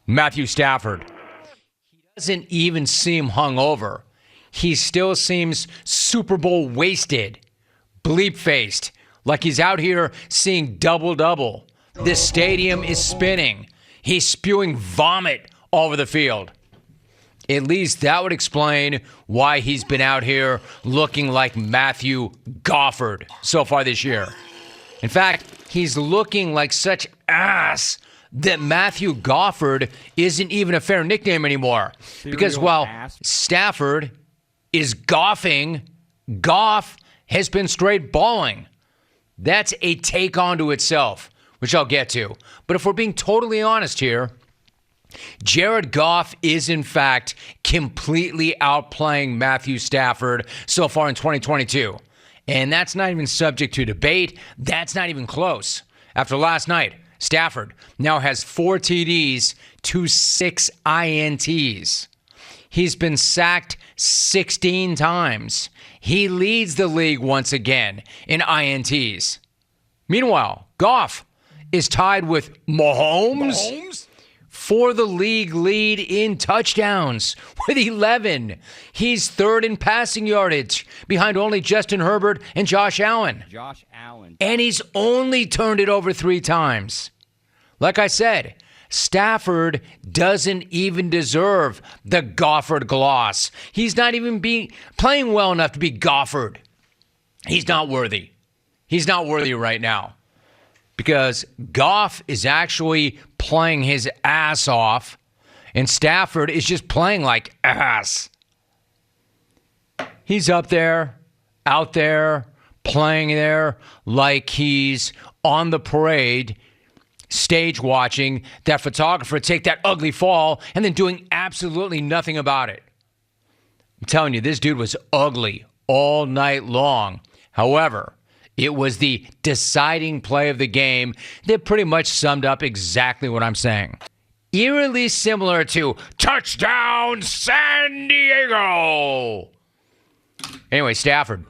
Matthew Stafford. He doesn't even seem hungover. He still seems Super Bowl wasted, bleep-faced, like he's out here seeing double-double. This stadium is spinning. He's spewing vomit all over the field. At least that would explain why he's been out here looking like Matthew Gofford so far this year. In fact, he's looking like such ass that Matthew Gofford isn't even a fair nickname anymore. Because while Stafford is goffing, Goff has been straight balling. That's a take onto itself, which I'll get to. But if we're being totally honest here, Jared Goff is, in fact, completely outplaying Matthew Stafford so far in 2022. And that's not even subject to debate. That's not even close. After last night, Stafford now has 4 TDs to 6 INTs. He's been sacked 16 times. He leads the league once again in INTs. Meanwhile, Goff is tied with Mahomes for the league lead in touchdowns with 11. He's third in passing yardage behind only Justin Herbert and Josh Allen. And he's only turned it over 3 times. Like I said, Stafford doesn't even deserve the Gofford gloss. He's not even playing well enough to be Gofford. He's not worthy. He's not worthy right now. Because Goff is actually playing his ass off, and Stafford is just playing like ass. He's up there, out there, playing there like he's on the parade, stage watching that photographer take that ugly fall and then doing absolutely nothing about it. I'm telling you, this dude was ugly all night long. However, it was the deciding play of the game that pretty much summed up exactly what I'm saying. Eerily similar to touchdown San Diego. Anyway, Stafford.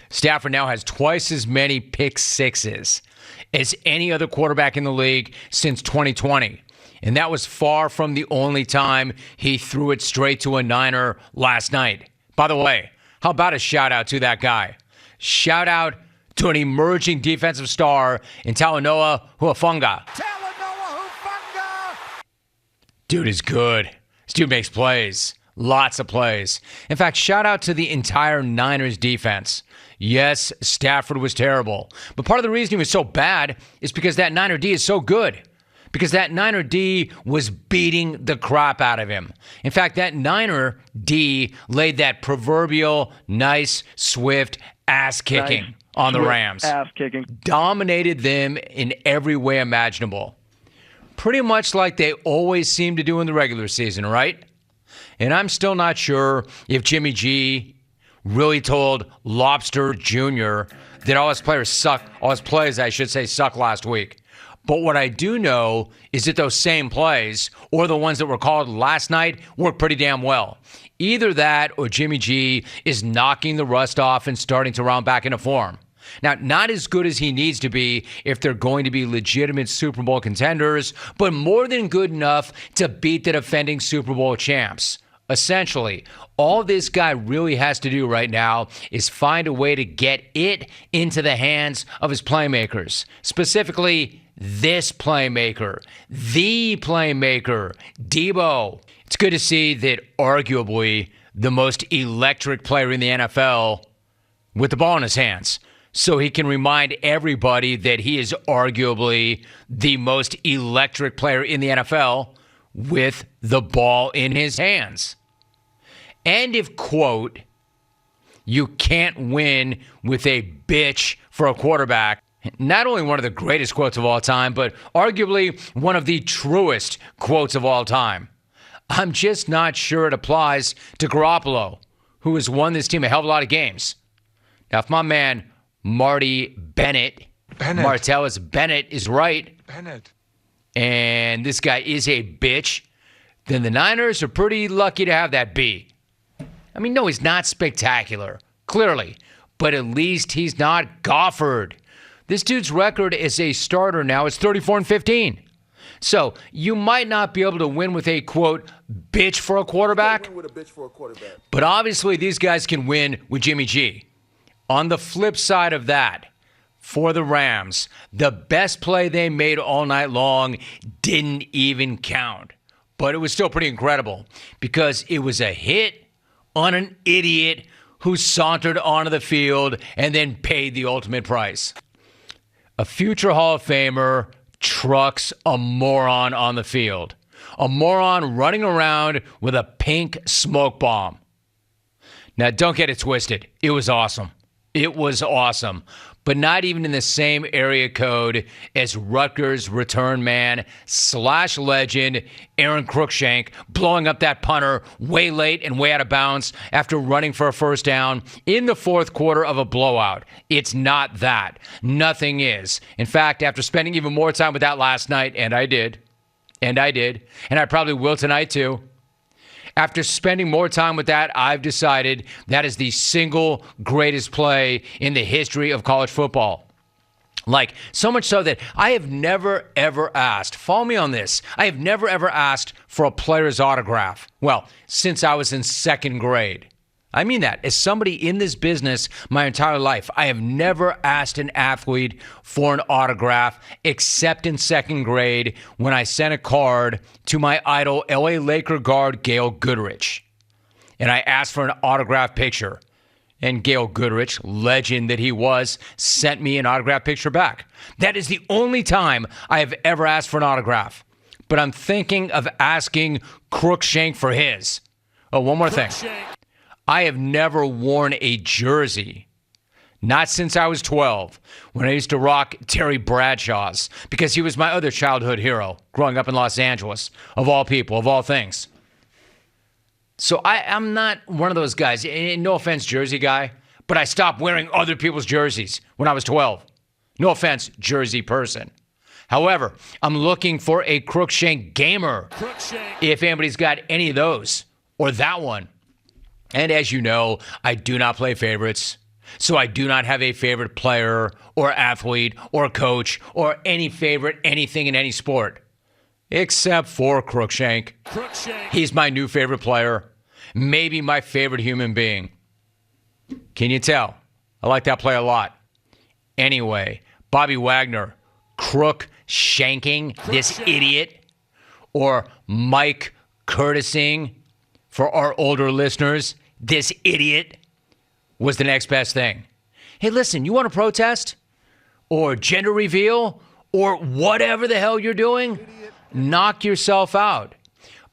Stafford now has twice as many pick sixes as any other quarterback in the league since 2020. And that was far from the only time he threw it straight to a Niner last night. By the way, how about a shout out to that guy? Shout out to an emerging defensive star in Talanoa Hufanga. Dude is good. This dude makes plays. Lots of plays. In fact, shout out to the entire Niners defense. Yes, Stafford was terrible. But part of the reason he was so bad is because that Niner D is so good. Because that Niner D was beating the crap out of him. In fact, that Niner D laid that proverbial nice, swift ass-kicking on the Rams. Ass-kicking. Dominated them in every way imaginable. Pretty much like they always seem to do in the regular season, right? And I'm still not sure if Jimmy G really told Lobster Jr. that all his players suck, all his plays, I should say, suck last week. But what I do know is that those same plays, or the ones that were called last night, work pretty damn well. Either that or Jimmy G is knocking the rust off and starting to round back into form. Now, not as good as he needs to be if they're going to be legitimate Super Bowl contenders, but more than good enough to beat the defending Super Bowl champs. Essentially, all this guy really has to do right now is find a way to get it into the hands of his playmakers. Specifically, this playmaker, the playmaker, Debo. It's good to see that arguably the most electric player in the NFL with the ball in his hands. So he can remind everybody that he is arguably the most electric player in the NFL with the ball in his hands. And if, quote, you can't win with a bitch for a quarterback, not only one of the greatest quotes of all time, but arguably one of the truest quotes of all time. I'm just not sure it applies to Garoppolo, who has won this team a hell of a lot of games. Now, if my man Martellus Bennett is right, and this guy is a bitch, then the Niners are pretty lucky to have that B. I mean, no, he's not spectacular, clearly, but at least he's not Gofford. This dude's record as a starter now is 34-15. So you might not be able to win with a, quote, bitch for a quarterback. Win with a bitch for a quarterback. But obviously these guys can win with Jimmy G. On the flip side of that, for the Rams, the best play they made all night long didn't even count. But it was still pretty incredible because it was a hit on an idiot who sauntered onto the field and then paid the ultimate price. A future Hall of Famer trucks a moron on the field. A moron running around with a pink smoke bomb. Now, don't get it twisted. It was awesome. It was awesome. But not even in the same area code as Rutgers return man / legend Aaron Cruikshank blowing up that punter way late and way out of bounds after running for a first down in the fourth quarter of a blowout. It's not that. Nothing is. In fact, after spending even more time with that last night, and I did, and I probably will tonight too, after spending more time with that, I've decided that is the single greatest play in the history of college football. Like, so much so that I have never, ever asked, follow me on this, I have never, ever asked for a player's autograph. Well, since I was in second grade. I mean that. As somebody in this business my entire life, I have never asked an athlete for an autograph except in second grade when I sent a card to my idol, LA Laker guard Gail Goodrich. And I asked for an autograph picture. And Gail Goodrich, legend that he was, sent me an autograph picture back. That is the only time I have ever asked for an autograph. But I'm thinking of asking Cruikshank for his. Oh, one more thing. I have never worn a jersey, not since I was 12, when I used to rock Terry Bradshaw's, because he was my other childhood hero growing up in Los Angeles, of all people, of all things. So I'm not one of those guys, no offense, jersey guy, but I stopped wearing other people's jerseys when I was 12. No offense, jersey person. However, I'm looking for a Cruikshank gamer, if anybody's got any of those, or that one. And as you know, I do not play favorites, so I do not have a favorite player or athlete or coach or any favorite anything in any sport, except for Cruikshank. He's my new favorite player, maybe my favorite human being. Can you tell? I like that play a lot. Anyway, Bobby Wagner, Cruikshanking this idiot, or Mike Curtising, for our older listeners, this idiot was the next best thing. Hey, listen, you want to protest? Or gender reveal? Or whatever the hell you're doing? Knock yourself out.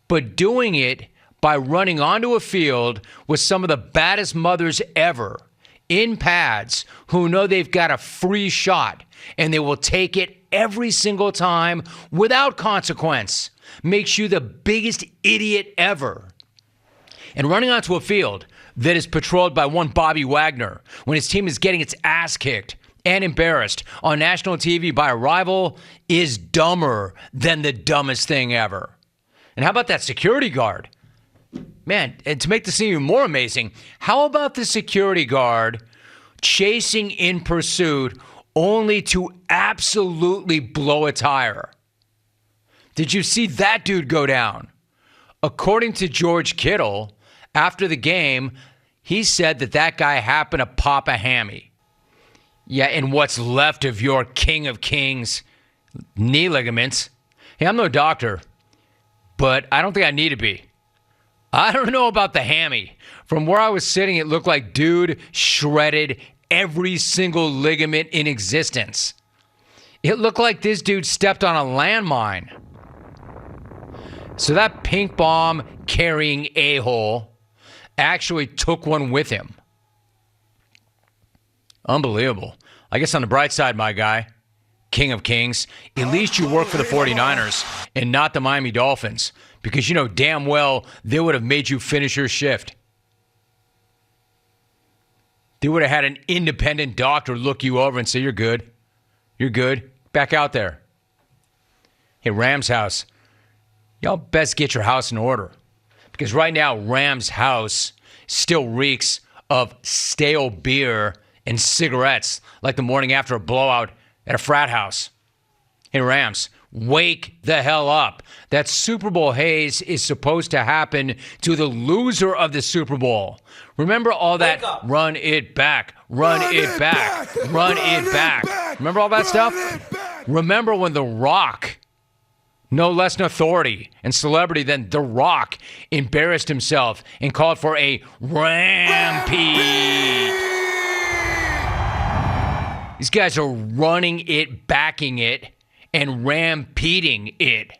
But doing it by running onto a field with some of the baddest mothers ever in pads who know they've got a free shot and they will take it every single time without consequence makes you the biggest idiot ever. And running onto a field that is patrolled by one Bobby Wagner when his team is getting its ass kicked and embarrassed on national TV by a rival is dumber than the dumbest thing ever. And how about that security guard? Man, and to make the scene even more amazing, how about the security guard chasing in pursuit only to absolutely blow a tire? Did you see that dude go down? According to George Kittle, after the game, he said that guy happened to pop a hammy. Yeah, in what's left of your King of Kings knee ligaments. Hey, I'm no doctor, but I don't think I need to be. I don't know about the hammy. From where I was sitting, it looked like dude shredded every single ligament in existence. It looked like this dude stepped on a landmine. So that pink bomb carrying a-hole actually took one with him. Unbelievable. I guess on the bright side, my guy, King of Kings, at least you work for the 49ers and not the Miami Dolphins, because you know damn well they would have made you finish your shift. They would have had an independent doctor look you over and say, you're good. You're good. Back out there. Hey, Rams house. Y'all best get your house in order. Because right now, Rams house still reeks of stale beer and cigarettes like the morning after a blowout at a frat house. Hey, Rams, wake the hell up. That Super Bowl haze is supposed to happen to the loser of the Super Bowl. Remember all that run it back, run it back, run it back. Remember all that stuff? Remember when The Rock, no less an authority and celebrity than The Rock, embarrassed himself and called for a rampage. These guys are running it, backing it, and rampeding it.